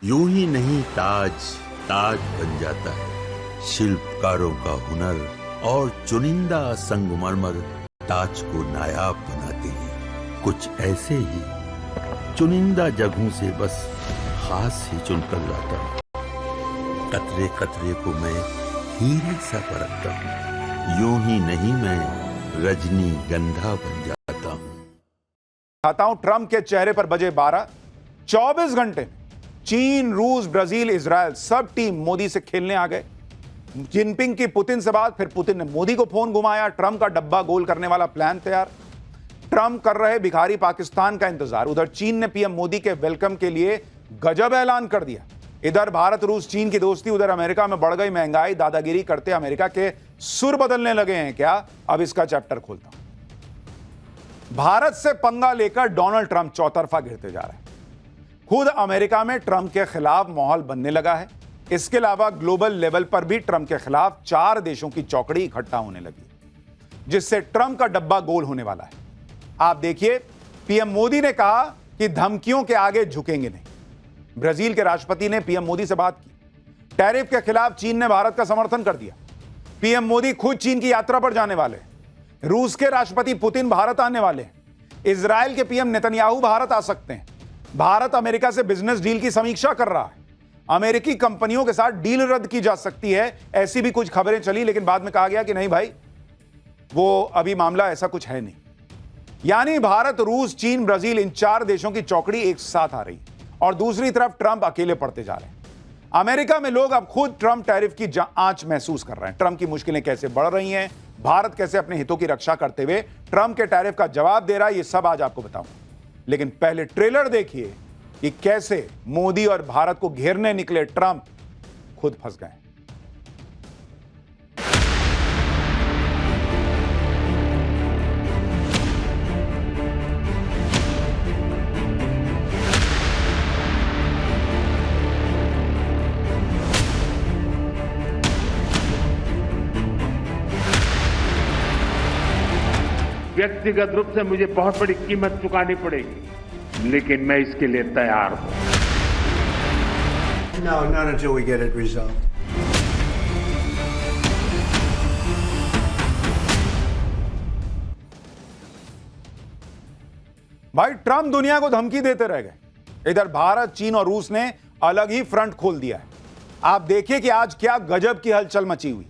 यूं ही नहीं ताज ताज बन जाता है। शिल्पकारों का हुनर और चुनिंदा संगमरमर ताज को नायाब बनाते हैं। कुछ ऐसे ही चुनिंदा जगहों से बस खास ही चुनकर लाता हूँ। कतरे कतरे को मैं हीरे सा परखता हूँ। यूं ही नहीं मैं रजनी गंधा बन जाता हूँ। खाता हूं ट्रंप के चेहरे पर बजे 12। 24 घंटे में चीन, रूस, ब्राजील, इजराइल सब टीम मोदी से खेलने आ गए। जिनपिंग की पुतिन से बात, फिर पुतिन ने मोदी को फोन घुमाया। ट्रंप का डब्बा गोल करने वाला प्लान तैयार। ट्रंप कर रहे भिखारी पाकिस्तान का इंतजार। उधर चीन ने पीएम मोदी के वेलकम के लिए गजब ऐलान कर दिया। इधर भारत रूस चीन की दोस्ती, उधर अमेरिका में बढ़ गई महंगाई। दादागिरी करते अमेरिका के सुर बदलने लगे हैं क्या? अब इसका चैप्टर खोलता हूं। भारत से पंगा लेकर डोनाल्ड ट्रंप चौतरफा घिरते जा रहे हैं। खुद अमेरिका में ट्रंप के खिलाफ माहौल बनने लगा है। इसके अलावा ग्लोबल लेवल पर भी ट्रंप के खिलाफ 4 देशों की चौकड़ी इकट्ठा होने लगी, जिससे ट्रंप का डब्बा गोल होने वाला है। आप देखिए, पीएम मोदी ने कहा कि धमकियों के आगे झुकेंगे नहीं। ब्राजील के राष्ट्रपति ने पीएम मोदी से बात की। टैरिफ के खिलाफ चीन ने भारत का समर्थन कर दिया। पीएम मोदी खुद चीन की यात्रा पर जाने वाले हैं। रूस के राष्ट्रपति पुतिन भारत आने वाले हैं। इजराइल के पीएम नेतन्याहू भारत आ सकते हैं। भारत अमेरिका से बिजनेस डील की समीक्षा कर रहा है। अमेरिकी कंपनियों के साथ डील रद्द की जा सकती है, ऐसी भी कुछ खबरें चली, लेकिन बाद में कहा गया कि नहीं भाई, वो अभी मामला ऐसा कुछ है नहीं। यानी भारत, रूस, चीन, ब्राजील, इन 4 देशों की चौकड़ी एक साथ आ रही है और दूसरी तरफ ट्रंप अकेले पड़ते जा रहे हैं। अमेरिका में लोग अब खुद ट्रंप टैरिफ की आंच महसूस कर रहे हैं। ट्रंप की मुश्किलें कैसे बढ़ रही हैं, भारत कैसे अपने हितों की रक्षा करते हुए ट्रंप के टैरिफ का जवाब दे रहा है, ये सब आज आपको बताऊंगा। लेकिन पहले ट्रेलर देखिए कि कैसे मोदी और भारत को घेरने निकले ट्रंप खुद फंस गए। व्यक्तिगत रूप से मुझे बहुत बड़ी कीमत चुकानी पड़ेगी, लेकिन मैं इसके लिए तैयार हूं। No, not until we get it resolved. भाई, ट्रंप दुनिया को धमकी देते रह गए। इधर भारत, चीन और रूस ने अलग ही फ्रंट खोल दिया है। आप देखिए कि आज क्या गजब की हलचल मची हुई।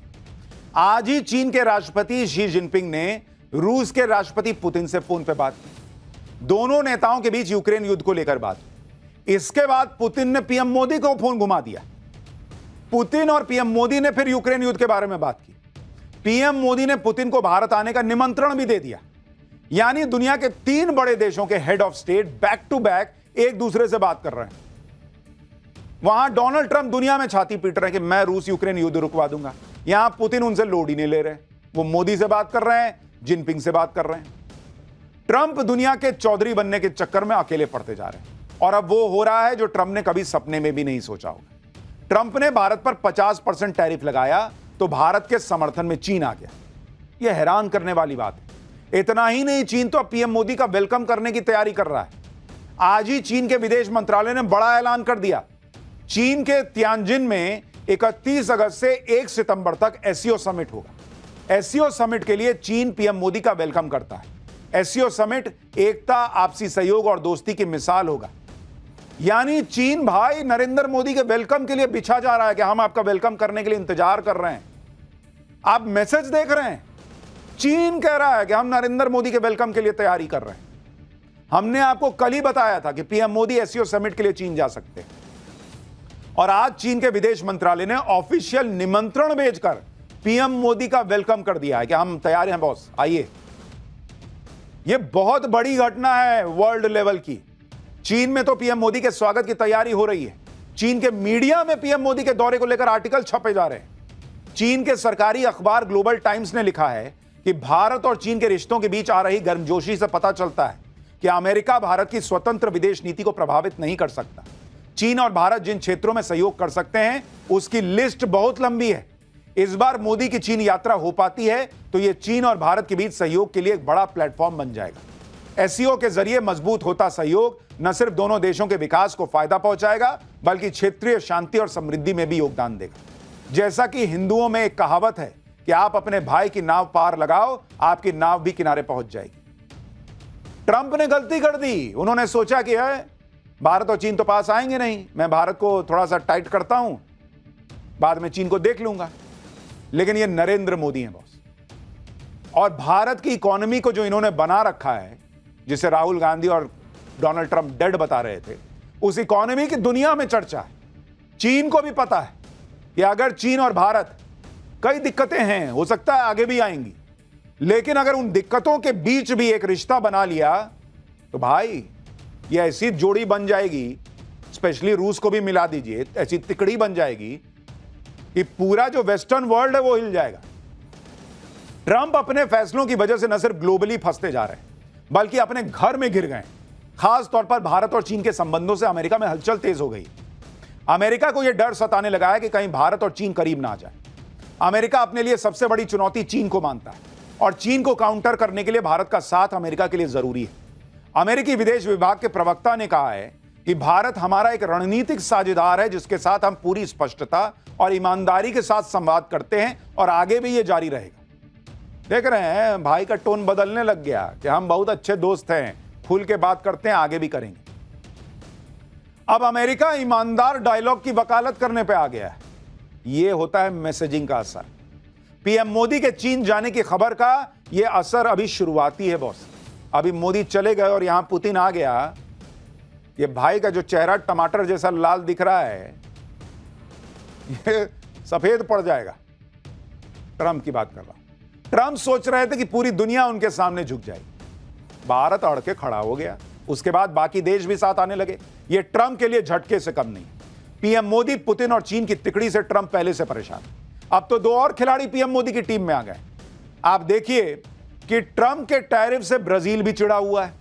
आज ही चीन के राष्ट्रपति शी जिनपिंग ने रूस के राष्ट्रपति पुतिन से फोन पर बात की। दोनों नेताओं के बीच यूक्रेन युद्ध को लेकर बात हुई। इसके बाद पुतिन ने पीएम मोदी को फोन घुमा दिया। पुतिन और पीएम मोदी ने फिर यूक्रेन युद्ध के बारे में बात की। पीएम मोदी ने पुतिन को भारत आने का निमंत्रण भी दे दिया। यानी दुनिया के 3 बड़े देशों के head of state back to back एक दूसरे से बात कर रहे हैं। वहां डोनाल्ड ट्रंप दुनिया में छाती पीट रहे हैं कि मैं रूस यूक्रेन युद्ध रुकवा दूंगा। यहां पुतिन उनसे लोड ही नहीं ले रहे। वो मोदी से बात कर रहे हैं, जिनपिंग से बात कर रहे हैं। ट्रंप दुनिया के चौधरी बनने के चक्कर में अकेले पड़ते जा रहे हैं और अब वो हो रहा है जो ट्रंप ने कभी सपने में भी नहीं सोचा होगा। ट्रंप ने भारत पर 50% टैरिफ लगाया तो भारत के समर्थन में चीन आ गया। यह हैरान करने वाली बात है। इतना ही नहीं, चीन तो पीएम मोदी का वेलकम करने की तैयारी कर रहा है। आज ही चीन के विदेश मंत्रालय ने बड़ा ऐलान कर दिया। चीन के तियानजिन में 31 अगस्त से 1 सितंबर तक एससीओ समिट होगा। एससीओ समिट के लिए चीन पीएम मोदी का वेलकम करता है। एससीओ समिट एकता, आपसी सहयोग और दोस्ती की मिसाल होगा। यानी चीन भाई नरेंद्र मोदी के वेलकम के लिए बिछा जा रहा है कि हम आपका वेलकम करने के लिए इंतजार कर रहे हैं। आप मैसेज देख रहे हैं, चीन कह रहा है कि हम नरेंद्र मोदी के वेलकम के लिए तैयारी कर रहे हैं। हमने आपको कल ही बताया था कि पीएम मोदी एससीओ समिट के लिए चीन जा सकते हैं और आज चीन के विदेश मंत्रालय ने ऑफिशियल निमंत्रण भेजकर पीएम मोदी का वेलकम कर दिया है कि हम तैयार हैं बॉस, आइए। यह बहुत बड़ी घटना है वर्ल्ड लेवल की। चीन में तो पीएम मोदी के स्वागत की तैयारी हो रही है। चीन के मीडिया में पीएम मोदी के दौरे को लेकर आर्टिकल छपे जा रहे हैं। चीन के सरकारी अखबार ग्लोबल टाइम्स ने लिखा है कि भारत और चीन के रिश्तों के बीच आ रही गर्मजोशी से पता चलता है कि अमेरिका भारत की स्वतंत्र विदेश नीति को प्रभावित नहीं कर सकता। चीन और भारत जिन क्षेत्रों में सहयोग कर सकते हैं उसकी लिस्ट बहुत लंबी है। इस बार मोदी की चीन यात्रा हो पाती है तो यह चीन और भारत के बीच सहयोग के लिए एक बड़ा प्लेटफॉर्म बन जाएगा। एससीओ के जरिए मजबूत होता सहयोग न सिर्फ दोनों देशों के विकास को फायदा पहुंचाएगा बल्कि क्षेत्रीय शांति और समृद्धि में भी योगदान देगा। जैसा कि हिंदुओं में एक कहावत है कि आप अपने भाई की नाव पार लगाओ, आपकी नाव भी किनारे पहुंच जाएगी। ट्रंप ने गलती कर दी। उन्होंने सोचा कि भारत और चीन तो पास आएंगे नहीं, मैं भारत को थोड़ा सा टाइट करता हूं, बाद में चीन को देख लूंगा। लेकिन ये नरेंद्र मोदी हैं बॉस, और भारत की इकोनॉमी को जो इन्होंने बना रखा है, जिसे राहुल गांधी और डोनाल्ड ट्रंप डेड बता रहे थे, उस इकोनॉमी की दुनिया में चर्चा है। चीन को भी पता है कि अगर चीन और भारत, कई दिक्कतें हैं, हो सकता है आगे भी आएंगी, लेकिन अगर उन दिक्कतों के बीच भी एक रिश्ता बना लिया तो भाई ये ऐसी जोड़ी बन जाएगी, स्पेशली रूस को भी मिला दीजिए, ऐसी तिकड़ी बन जाएगी कि पूरा जो वेस्टर्न वर्ल्ड है वो हिल जाएगा। ट्रंप अपने फैसलों की वजह से न सिर्फ ग्लोबली फंसते जा रहे हैं बल्कि अपने घर में गिर गए। खास तौर पर भारत और चीन के संबंधों से अमेरिका में हलचल तेज हो गई। अमेरिका को यह डर सताने लगा है कि कहीं भारत और चीन करीब ना आ जाए। अमेरिका अपने लिए सबसे बड़ी चुनौती चीन को मानता है और चीन को काउंटर करने के लिए भारत का साथ अमेरिका के लिए जरूरी है। अमेरिकी विदेश विभाग के प्रवक्ता ने कहा है कि भारत हमारा एक रणनीतिक साझेदार है जिसके साथ हम पूरी स्पष्टता और ईमानदारी के साथ संवाद करते हैं और आगे भी यह जारी रहेगा। देख रहे हैं भाई का टोन बदलने लग गया कि हम बहुत अच्छे दोस्त हैं, खुल के बात करते हैं, आगे भी करेंगे। अब अमेरिका ईमानदार डायलॉग की वकालत करने पे आ गया है। यह होता है मैसेजिंग का असर। पीएम मोदी के चीन जाने की खबर का यह असर अभी शुरुआती है बॉस। अभी मोदी चले गए और यहां पुतिन आ गया। ये भाई का जो चेहरा टमाटर जैसा लाल दिख रहा है, ये सफेद पड़ जाएगा। ट्रंप की बात कर रहा हूं। ट्रंप सोच रहे थे कि पूरी दुनिया उनके सामने झुक जाएगी। भारत अड़ के खड़ा हो गया, उसके बाद बाकी देश भी साथ आने लगे। ये ट्रंप के लिए झटके से कम नहीं। पीएम मोदी, पुतिन और चीन की तिकड़ी से ट्रंप पहले से परेशान। अब तो दो और खिलाड़ी पीएम मोदी की टीम में आ गए। आप देखिए कि ट्रंप के टैरिफ से ब्राजील भी चिढ़ा हुआ है।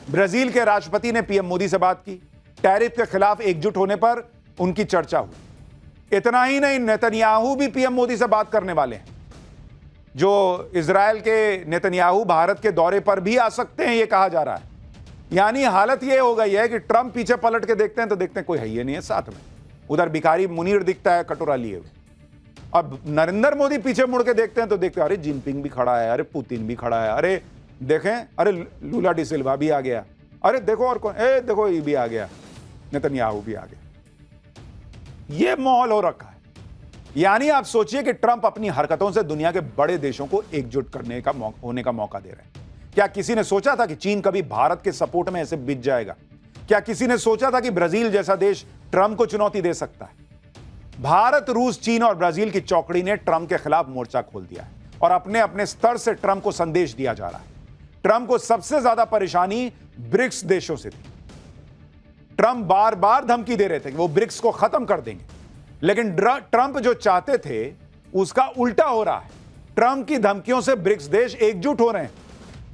ब्राजील के राष्ट्रपति ने पीएम मोदी से बात की। टैरिफ के खिलाफ एकजुट होने पर उनकी चर्चा हुई। इतना ही नहीं, नेतन्याहू भी पीएम मोदी से बात करने वाले हैं। जो इजराइल के नेतन्याहू भारत के दौरे पर भी आ सकते हैं, यह कहा जा रहा है। यानी हालत यह हो गई है कि ट्रंप पीछे पलट के देखते हैं तो देखते हैं कोई है ही नहीं है साथ में। उधर भिखारी मुनीर दिखता है कटोरा लिए हुए। अब नरेंद्र मोदी पीछे मुड़ के देखते हैं तो देखते हैं अरे जिनपिंग भी खड़ा है, अरे पुतिन भी खड़ा है, अरे देखें, अरे लूला डी सिल्वा भी आ गया, अरे देखो और कौन, देखो ये भी आ गया, नेतन्याहू भी आ गया। ये माहौल हो रखा है। यानी आप सोचिए कि ट्रंप अपनी हरकतों से दुनिया के बड़े देशों को एकजुट करने का होने का मौका दे रहे हैं। क्या किसी ने सोचा था कि चीन कभी भारत के सपोर्ट में ऐसे बिछ जाएगा? क्या किसी ने सोचा था कि ब्राजील जैसा देश ट्रंप को चुनौती दे सकता है? भारत, रूस, चीन और ब्राजील की चौकड़ी ने ट्रंप के खिलाफ मोर्चा खोल दिया है और अपने अपने स्तर से ट्रंप को संदेश दिया जा रहा है। ट्रंप को सबसे ज्यादा परेशानी ब्रिक्स देशों से थी। ट्रंप बार बार धमकी दे रहे थे कि वो ब्रिक्स को खत्म कर देंगे, लेकिन ट्रंप जो चाहते थे उसका उल्टा हो रहा है। ट्रंप की धमकियों से ब्रिक्स देश एकजुट हो रहे हैं।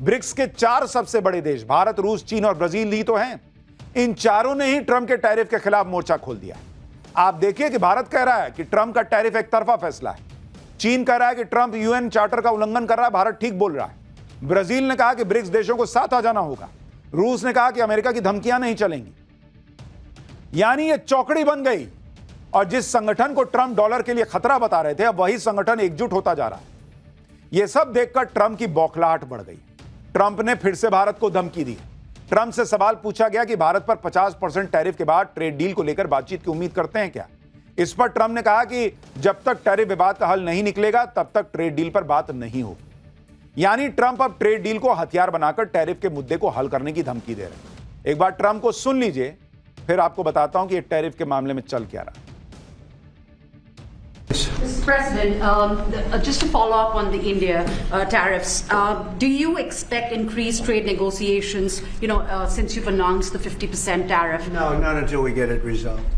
ब्रिक्स के 4 सबसे बड़े देश भारत, रूस, चीन और ब्राजील ही तो हैं। इन चारों ने ही ट्रंप के टैरिफ के खिलाफ मोर्चा खोल दिया। आप देखिए कि भारत कह रहा है कि ट्रंप का टैरिफ एक तरफा फैसला है। चीन कह रहा है कि ट्रंप यूएन चार्टर का उल्लंघन कर रहा है, भारत ठीक बोल रहा है। ब्राजील ने कहा कि ब्रिक्स देशों को साथ आ जाना होगा। रूस ने कहा कि अमेरिका की धमकियां नहीं चलेंगी। यानी यह चौकड़ी बन गई और जिस संगठन को ट्रंप डॉलर के लिए खतरा बता रहे थे, अब वही संगठन एकजुट होता जा रहा है। यह सब देखकर ट्रंप की बौखलाहट बढ़ गई। ट्रंप ने फिर से भारत को धमकी दी। ट्रंप से सवाल पूछा गया कि भारत पर 50% टैरिफ के बाद ट्रेड डील को लेकर बातचीत की उम्मीद करते हैं क्या? इस पर ट्रंप ने कहा कि जब तक टैरिफ विवाद का हल नहीं निकलेगा तब तक ट्रेड डील पर बात नहीं होगी। यानी ट्रंप अब ट्रेड डील को हथियार बनाकर टैरिफ के मुद्दे को हल करने की धमकी दे रहे हैं। एक बार ट्रंप को सुन लीजिए, फिर आपको बताता हूं कि टैरिफ के मामले में चल क्या रहा है। Mr. President, just to follow up on the India tariffs, do you expect increased trade negotiations, since you've announced the 50% tariff? No, not until we get it resolved.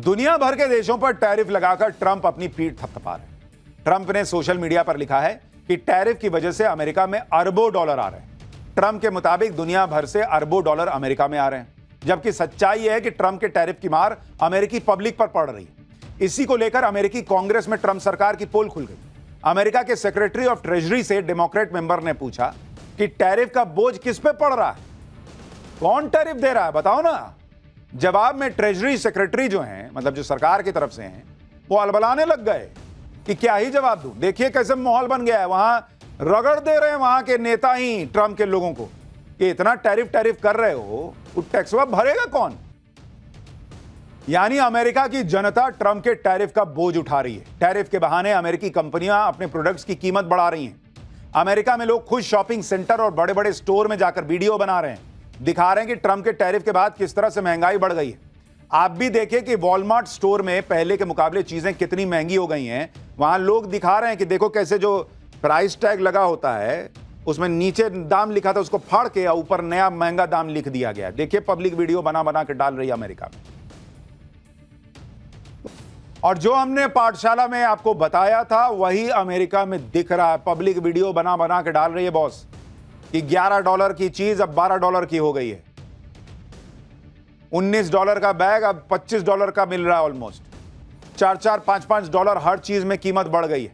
दुनिया भर के देशों पर टैरिफ लगाकर ट्रंप अपनी पीठ थपथपा रहे हैं। ट्रंप ने सोशल मीडिया पर लिखा है कि टैरिफ की वजह से अमेरिका में अरबों डॉलर आ रहे हैं। ट्रंप के मुताबिक दुनिया भर से अरबों डॉलर अमेरिका में आ रहे हैं, जबकि सच्चाई यह है कि ट्रंप के टैरिफ की मार अमेरिकी पब्लिक पर पड़ रही है। इसी को लेकर अमेरिकी कांग्रेस में ट्रंप सरकार की पोल खुल गई। अमेरिका के सेक्रेटरी ऑफ ट्रेजरी से डेमोक्रेट मेंबर ने पूछा कि टैरिफ का बोझ किस पे पड़ रहा है, कौन टैरिफ दे रहा है, बताओ ना। जवाब में ट्रेजरी सेक्रेटरी जो हैं, मतलब जो सरकार की तरफ से हैं, वो अलबलाने लग गए कि क्या ही जवाब दूं। देखिए कैसे माहौल बन गया है, वहां रगड़ दे रहे हैं वहां के नेता ही ट्रंप के लोगों को कि इतना टैरिफ कर रहे हो, वो टैक्स भरेगा कौन। यानी अमेरिका की जनता ट्रंप के टैरिफ का बोझ उठा रही है। टैरिफ के बहाने अमेरिकी कंपनियां अपने प्रोडक्ट्स की कीमत बढ़ा रही हैं। अमेरिका में लोग खुद शॉपिंग सेंटर और बड़े बड़े स्टोर में जाकर वीडियो बना रहे हैं, दिखा रहे हैं कि ट्रंप के टैरिफ के बाद किस तरह से महंगाई बढ़ गई है। आप भी देखिए कि वॉलमार्ट स्टोर में पहले के मुकाबले चीजें कितनी महंगी हो गई हैं। वहां लोग दिखा रहे हैं कि देखो कैसे जो प्राइस टैग लगा होता है उसमें नीचे दाम लिखा था, उसको फाड़ के ऊपर नया महंगा दाम लिख दिया गया। देखिए पब्लिक वीडियो बना बना के डाल रही है अमेरिका में। और जो हमने पाठशाला में आपको बताया था वही अमेरिका में दिख रहा है। पब्लिक वीडियो बना बना के डाल रही है बॉस कि $11 की चीज अब $12 की हो गई है। $19 का बैग अब $25 का मिल रहा है। ऑलमोस्ट $4, $5 हर चीज में कीमत बढ़ गई है।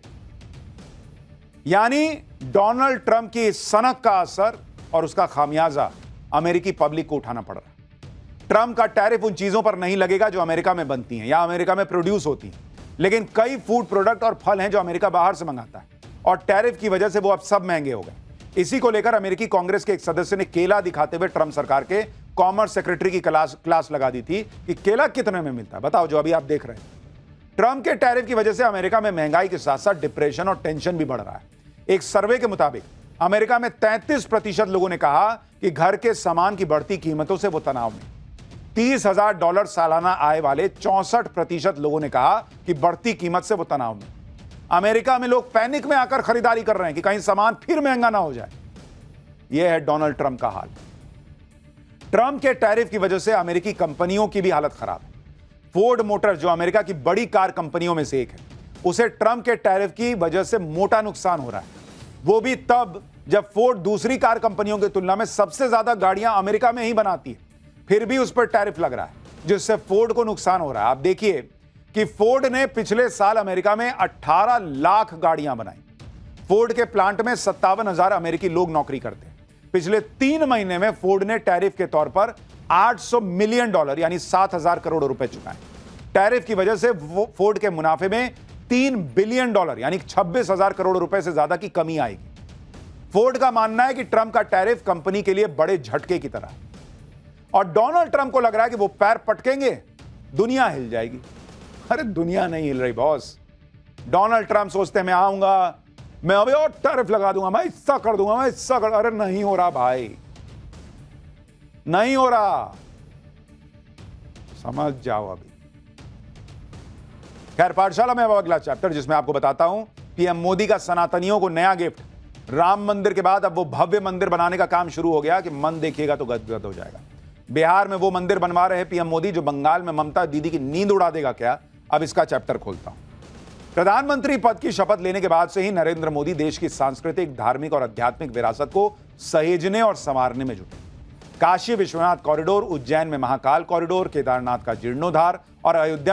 यानी डोनाल्ड ट्रंप की सनक का असर और उसका खामियाजा अमेरिकी पब्लिक को उठाना पड़ रहा है। ट्रंप का टैरिफ उन चीजों पर नहीं लगेगा जो अमेरिका में बनती हैं या अमेरिका में प्रोड्यूस होती हैं, लेकिन कई फूड प्रोडक्ट और फल हैं जो अमेरिका बाहर से मंगाता है और टैरिफ की वजह से वो अब सब महंगे हो गए। इसी को लेकर अमेरिकी कांग्रेस के एक सदस्य ने केला दिखाते हुए ट्रंप सरकार के कॉमर्स सेक्रेटरी की क्लास लगा दी थी कि केला कितने में मिलता है, बताओ, जो अभी आप देख रहे हैं। ट्रंप के टैरिफ की वजह से अमेरिका में महंगाई के साथ साथ डिप्रेशन और टेंशन भी बढ़ रहा है। एक सर्वे के मुताबिक अमेरिका में 33% लोगों ने कहा कि घर के सामान की बढ़ती कीमतों से वो तनाव में। $30,000 सालाना आय वाले 64% लोगों ने कहा कि बढ़ती कीमत से वो तनाव में। अमेरिका में लोग पैनिक में आकर खरीदारी कर रहे हैं कि कहीं सामान फिर महंगा ना हो जाए। यह है डोनाल्ड ट्रंप का हाल। ट्रंप के टैरिफ की वजह से अमेरिकी कंपनियों की भी हालत खराब है। फोर्ड मोटर जो अमेरिका की बड़ी कार कंपनियों में से एक है, उसे ट्रंप के टैरिफ की वजह से मोटा नुकसान हो रहा है। वो भी तब जब फोर्ड दूसरी कार कंपनियों की तुलना में सबसे ज्यादा गाड़ियां अमेरिका में ही बनाती है, फिर भी उस पर टैरिफ लग रहा है जिससे फोर्ड को नुकसान हो रहा है। आप देखिए कि फोर्ड ने पिछले साल अमेरिका में 18 लाख गाड़ियां बनाई। फोर्ड के प्लांट में 57,000 अमेरिकी लोग नौकरी करते हैं। पिछले 3 महीने में फोर्ड ने टैरिफ के तौर पर $800 मिलियन यानी 7,000 करोड़ रुपए चुकाए। टैरिफ की वजह से फोर्ड के मुनाफे में $3 बिलियन यानी 26,000 करोड़ रुपए से ज्यादा की कमी आएगी। फोर्ड का मानना है कि ट्रंप का टैरिफ कंपनी के लिए बड़े झटके की तरह है और डोनाल्ड ट्रंप को लग रहा है कि वो पैर पटकेंगे, दुनिया हिल जाएगी। अरे दुनिया नहीं हिल रही बॉस। डोनाल्ड ट्रंप सोचते हैं मैं आऊंगा, मैं अभी और टैरिफ लगा दूंगा, मैं हिस्सा कर दूंगा, मैं हिस्सा कर। अरे नहीं हो रहा भाई, नहीं हो रहा, समझ जाओ अभी। खैर, पाठशाला में अब अगला चैप्टर जिसमें आपको बताता हूं पीएम मोदी का सनातनियों को नया गिफ्ट। राम मंदिर के बाद अब वो भव्य मंदिर बनाने का काम शुरू हो गया कि मन देखिएगा तो गदगद हो जाएगा। बिहार में वो मंदिर बनवा रहे हैं पीएम मोदी जो बंगाल में ममता दीदी की नींद उड़ा देगा क्या। अब इसका चैप्टर खोलता हूं। प्रधानमंत्री पद की शपथ लेने के बाद से ही नरेंद्र मोदी देश की सांस्कृतिक, धार्मिक और आध्यात्मिक विरासत को सहेजने और संवारने में जुटे। काशी विश्वनाथ कॉरिडोर, उज्जैन में महाकाल कॉरिडोर, केदारनाथ का जीर्णोद्धार और अयोध्या